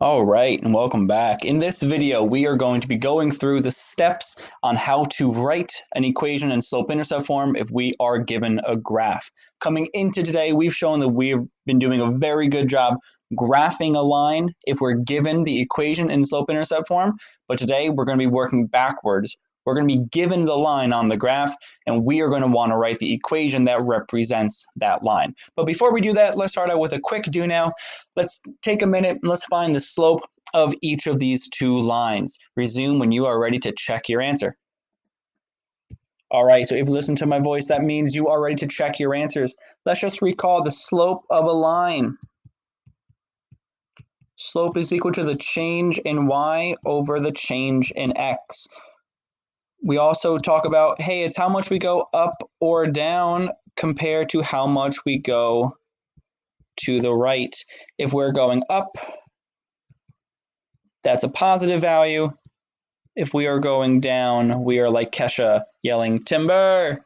All right, and welcome back. In this video, we are going to be going through the steps on how to write an equation in slope-intercept form if we are given a graph. Coming into today, we've shown that we've been doing a very good job graphing a line if we're given the equation in slope-intercept form, but today we're going to be working backwards. We're going to be given the line on the graph, and we are going to want to write the equation that represents that line. But before we do that, let's start out with a quick do now. Let's take a minute and let's find the slope of each of these two lines. Resume when you are ready to check your answer. All right, so if you listen to my voice, that means you are ready to check your answers. Let's just recall the slope of a line. Slope is equal to the change in y over the change in x. We also talk about, hey, it's how much we go up or down compared to how much we go to the right. If we're going up, that's a positive value. If we are going down, we are like Kesha yelling, timber.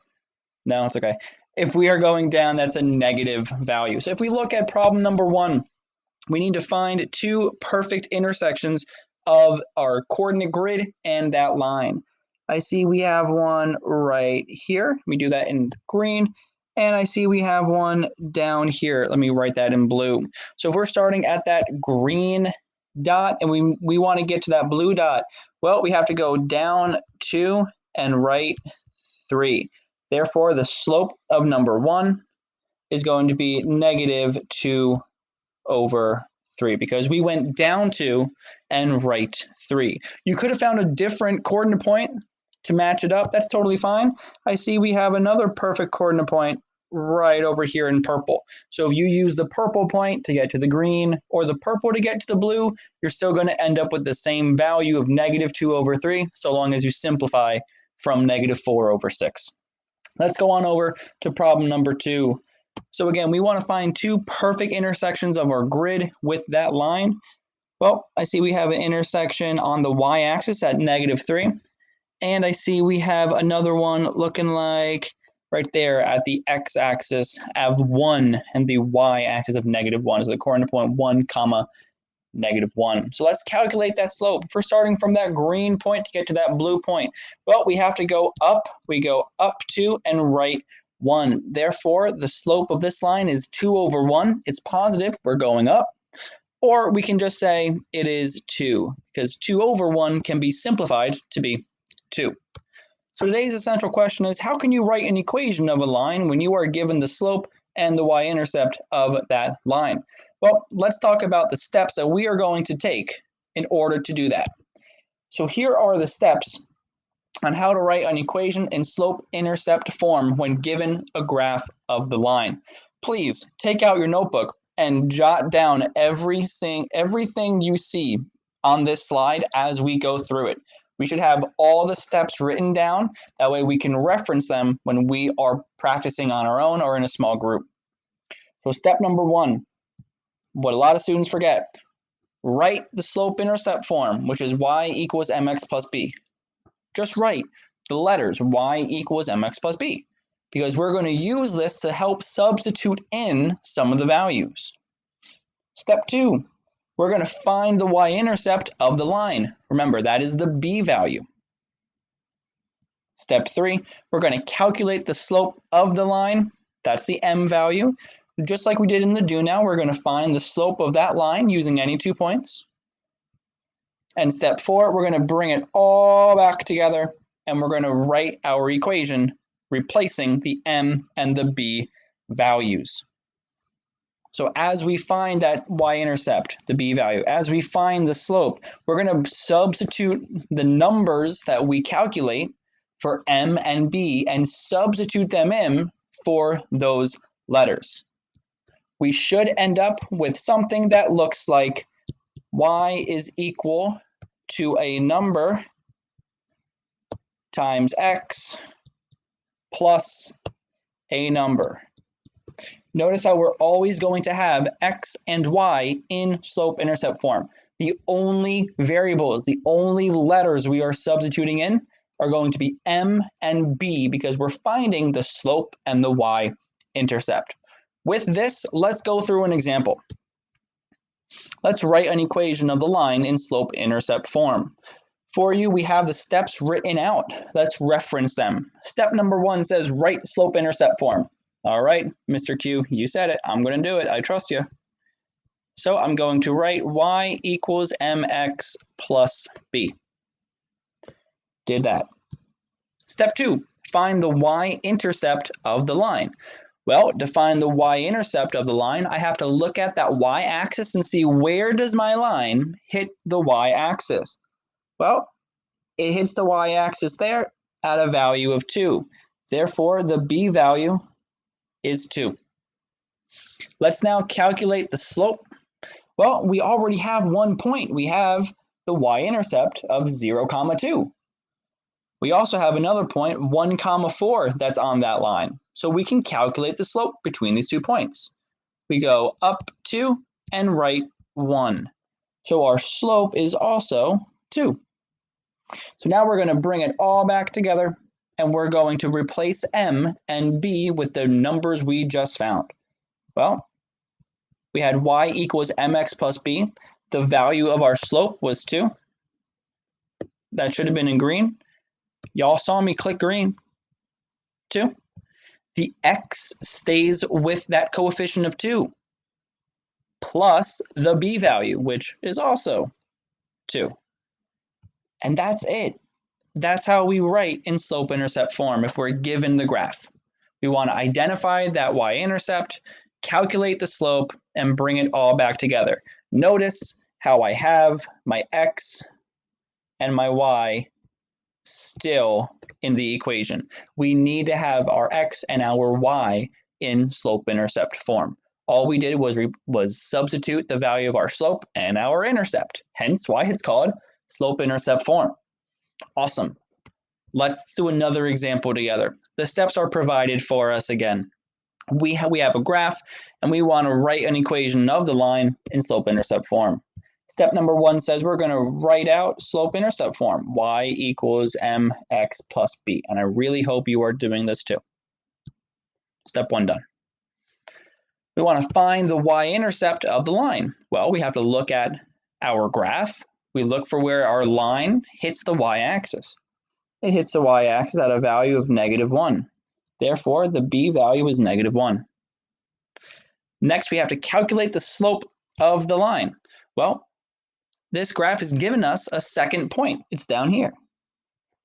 No, it's okay. If we are going down, that's a negative value. So if we look at problem number 1, we need to find two perfect intersections of our coordinate grid and that line. I see we have one right here. We do that in green. And I see we have one down here. Let me write that in blue. So if we're starting at that green dot and we want to get to that blue dot, well, we have to go down 2 and right 3. Therefore, the slope of number 1 is going to be negative 2 over 3 because we went down 2 and right 3. You could have found a different coordinate point to match it up. That's totally fine. I see we have another perfect coordinate point right over here in purple. So if you use the purple point to get to the green or the purple to get to the blue, you're still going to end up with the same value of negative 2 over 3 so long as you simplify from negative 4 over 6. Let's go on over to problem number 2. So again, we want to find two perfect intersections of our grid with that line. Well, I see we have an intersection on the y-axis at negative 3. And I see we have another one looking like right there at the x-axis of 1 and the y-axis of negative 1. So the coordinate point 1 comma negative 1. So let's calculate that slope. If we're starting from that green point to get to that blue point, well, we have to go up. We go up 2 and right 1. Therefore, the slope of this line is 2 over 1. It's positive. We're going up. Or we can just say it is 2 because 2 over 1 can be simplified to be 2. So today's essential question is, how can you write an equation of a line when you are given the slope and the y-intercept of that line? Well, let's talk about the steps that we are going to take in order to do that. So here are the steps on how to write an equation in slope-intercept form when given a graph of the line. Please take out your notebook and jot down everything you see on this slide as we go through it. We should have all the steps written down. That way we can reference them when we are practicing on our own or in a small group. So step number 1, what a lot of students forget, write the slope-intercept form, which is y equals mx plus b. Just write the letters y equals mx plus b, because we're going to use this to help substitute in some of the values. Step 2, we're going to find the y-intercept of the line. Remember, that is the b value. Step 3, we're going to calculate the slope of the line. That's the m value. Just like we did in the do now, we're going to find the slope of that line using any 2 points. And step 4, we're going to bring it all back together and we're going to write our equation replacing the m and the b values. So as we find that y-intercept, the b value, as we find the slope, we're going to substitute the numbers that we calculate for m and b and substitute them in for those letters. We should end up with something that looks like y is equal to a number times x plus a number. Notice how we're always going to have x and y in slope-intercept form. The only variables, the only letters we are substituting in are going to be m and b because we're finding the slope and the y-intercept. With this, let's go through an example. Let's write an equation of the line in slope-intercept form. For you, we have the steps written out. Let's reference them. Step number 1 says write slope-intercept form. All right, Mr. Q, you said it. I'm going to do it. I trust you. So I'm going to write y equals mx plus b. Did that. Step 2, find the y-intercept of the line. Well, to find the y-intercept of the line, I have to look at that y-axis and see where does my line hit the y-axis. Well, it hits the y-axis there at a value of 2. Therefore, the b value is 2. Let's now calculate the slope. Well, we already have 1 point. We have the y-intercept of 0, 2. We also have another point, 1, 4, that's on that line. So we can calculate the slope between these 2 points. We go up 2 and right 1. So our slope is also 2. So now we're going to bring it all back together, and we're going to replace m and b with the numbers we just found. Well, we had y equals mx plus b. The value of our slope was 2. That should have been in green. Y'all saw me click green. 2. The x stays with that coefficient of 2 plus the b value, which is also 2. And that's it. That's how we write in slope-intercept form if we're given the graph. We want to identify that y-intercept, calculate the slope, and bring it all back together. Notice how I have my x and my y still in the equation. We need to have our x and our y in slope-intercept form. All we did was substitute the value of our slope and our intercept, hence why it's called slope-intercept form. Awesome. Let's do another example together. The steps are provided for us again. We have a graph, and we want to write an equation of the line in slope-intercept form. Step number 1 says we're going to write out slope-intercept form, y equals mx plus b. And I really hope you are doing this too. Step 1 done. We want to find the y-intercept of the line. Well, we have to look at our graph. We look for where our line hits the y-axis. It hits the y-axis at a value of -1. Therefore, the b value is -1. Next, we have to calculate the slope of the line. Well, this graph has given us a second point. It's down here.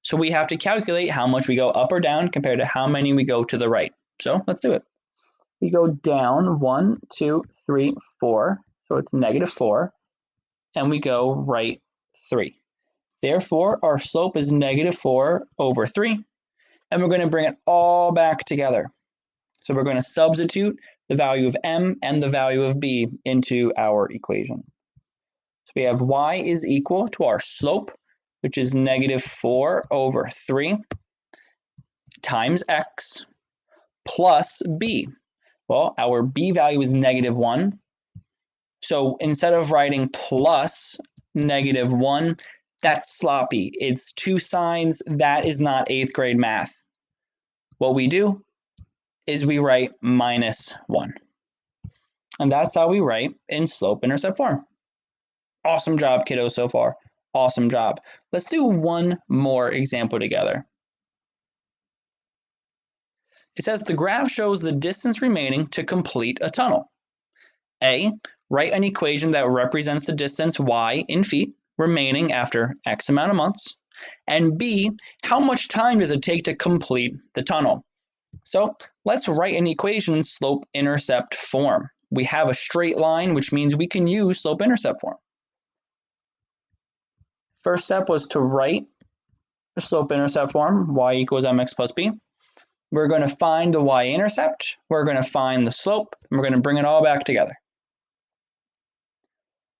So we have to calculate how much we go up or down compared to how many we go to the right. So let's do it. We go down 1, 2, 3, 4. So it's -4. And we go right 3. Therefore, our slope is -4 over 3. And we're going to bring it all back together. So we're going to substitute the value of m and the value of b into our equation. So we have y is equal to our slope, which is -4 over 3 times x plus b. Well, our b value is -1. So instead of writing plus -1, that's sloppy. It's 2 signs. That is not 8th grade math. What we do is we write -1. And that's how we write in slope-intercept form. Awesome job, kiddos, so far. Awesome job. Let's do one more example together. It says the graph shows the distance remaining to complete a tunnel. A, write an equation that represents the distance y in feet remaining after X amount of months. And B, how much time does it take to complete the tunnel? So let's write an equation in slope-intercept form. We have a straight line, which means we can use slope-intercept form. First step was to write the slope-intercept form, y equals mx plus b. We're going to find the y-intercept, we're going to find the slope, and we're going to bring it all back together.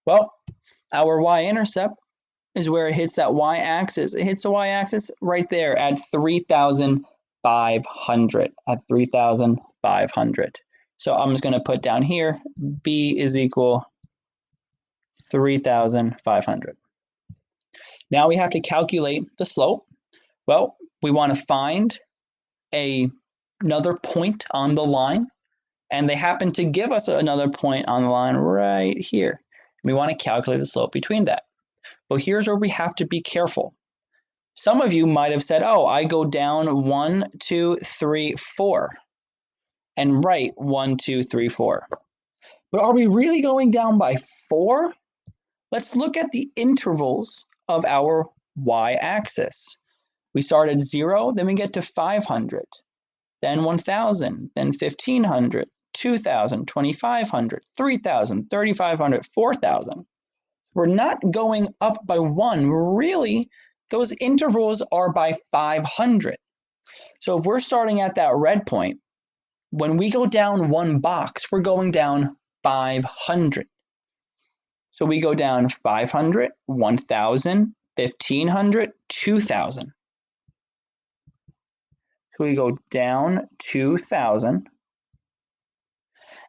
Well, our y-intercept is where it hits that y-axis. It hits the y-axis right there at 3,500. At 3,500. So I'm just going to put down here, b is equal 3,500. Now we have to calculate the slope. Well, we want to find another point on the line, and they happen to give us another point on the line right here. We want to calculate the slope between that. But here's where we have to be careful. Some of you might have said, oh, I go down 1, 2, 3, 4, and write 1, 2, 3, 4. But are we really going down by 4? Let's look at the intervals of our y-axis. We start at 0, then we get to 500, then 1,000, then 1,500, 2,000, 2,500, 3,000, 3,500, 4,000. We're not going up by 1. Really, those intervals are by 500. So if we're starting at that red point, when we go down one box, we're going down 500. So we go down 500, 1,000, 1,500, 2,000. So we go down 2,000.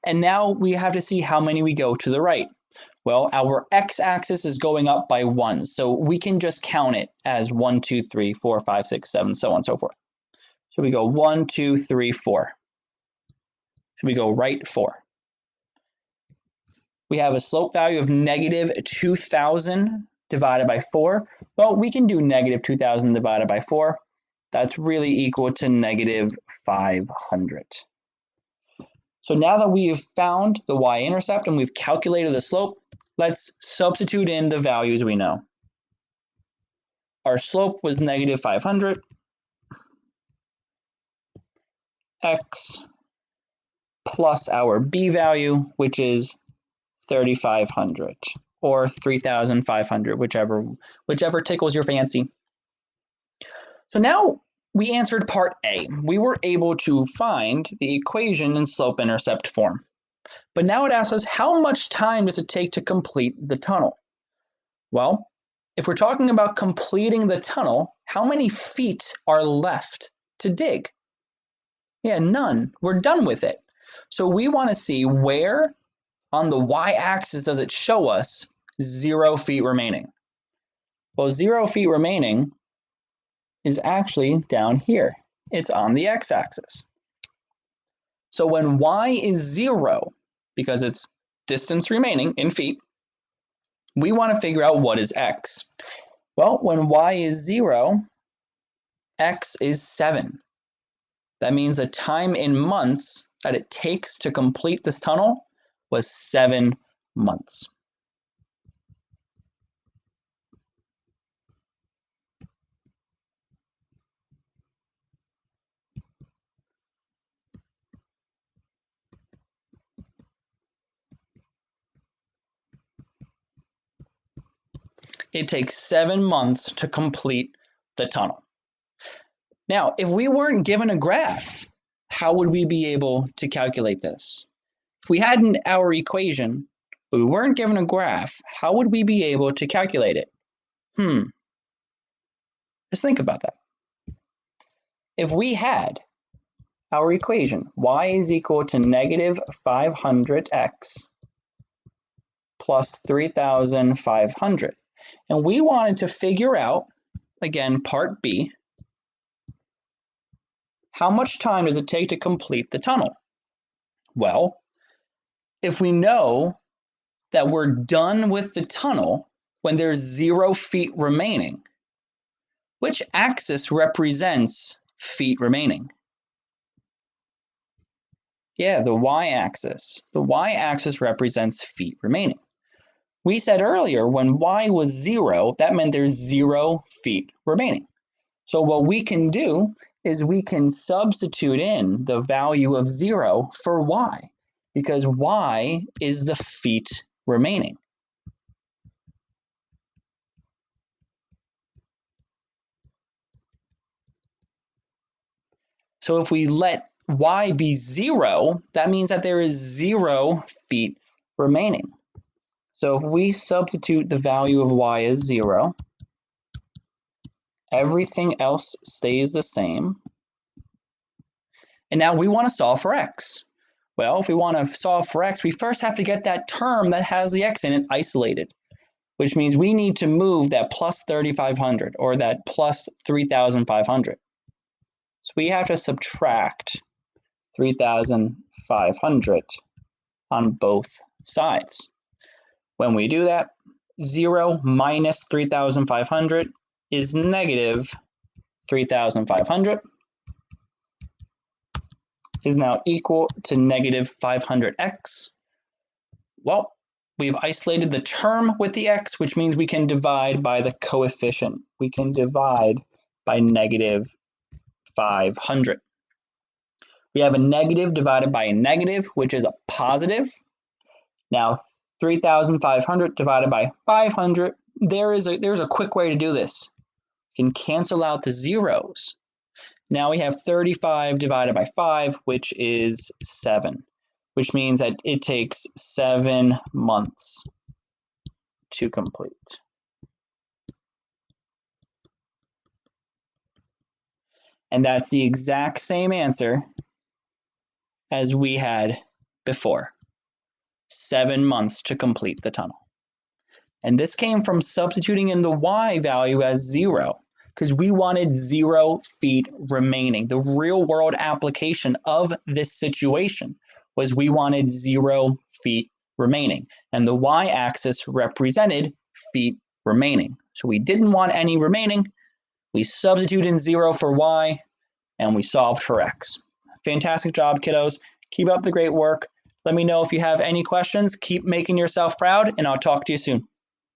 And now we have to see how many we go to the right. Well, our x-axis is going up by 1, so we can just count it as 1, 2, 3, 4, 5, 6, 7, so on and so forth. So we go 1, 2, 3, 4. So we go right 4. We have a slope value of negative 2,000 divided by 4. Well, we can do negative 2,000 divided by 4. That's really equal to negative 500. So now that we've found the y-intercept and we've calculated the slope, let's substitute in the values we know. Our slope was negative 500. X plus our b value, which is 3,500 or 3,500, whichever tickles your fancy. So now we answered part A. We were able to find the equation in slope-intercept form. But now it asks us, how much time does it take to complete the tunnel? Well, if we're talking about completing the tunnel, how many feet are left to dig? Yeah, none. We're done with it. So we want to see where on the y-axis does it show us 0 feet remaining. Well, 0 feet remaining is actually down here. It's on the x-axis. So when y is 0, because it's distance remaining in feet, we want to figure out what is x. Well, when y is 0, x is 7. That means the time in months that it takes to complete this tunnel was 7 months. It takes 7 months to complete the tunnel. Now, if we weren't given a graph, how would we be able to calculate this? If we had our equation, but we weren't given a graph, how would we be able to calculate it? Just think about that. If we had our equation, y is equal to negative 500x plus 3,500, and we wanted to figure out, again, part B, how much time does it take to complete the tunnel? Well, if we know that we're done with the tunnel when there's 0 feet remaining, which axis represents feet remaining? Yeah, the y-axis. The y-axis represents feet remaining. We said earlier when y was 0, that meant there's 0 feet remaining. So what we can do is we can substitute in the value of 0 for y, because y is the feet remaining. So if we let y be 0, that means that there is 0 feet remaining. So if we substitute the value of y as 0, everything else stays the same. And now we want to solve for x. Well, if we want to solve for x, we first have to get that term that has the x in it isolated, which means we need to move that plus 3,500 or that plus 3,500. So we have to subtract 3,500 on both sides. When we do that, 0 minus 3,500 is negative 3,500 is now equal to negative 500x. Well, we've isolated the term with the x, which means we can divide by the coefficient. We can divide by negative 500. We have a negative divided by a negative, which is a positive. Now, 3,500 divided by 500, there's a quick way to do this. You can cancel out the zeros. Now we have 35 divided by 5, which is 7, which means that it takes 7 months to complete. And that's the exact same answer as we had before. 7 months to complete the tunnel. And this came from substituting in the y value as 0, because we wanted 0 feet remaining. The real world application of this situation was we wanted 0 feet remaining. And the y-axis represented feet remaining. So we didn't want any remaining. We substituted in 0 for y, and we solved for x. Fantastic job, kiddos. Keep up the great work. Let me know if you have any questions. Keep making yourself proud, and I'll talk to you soon.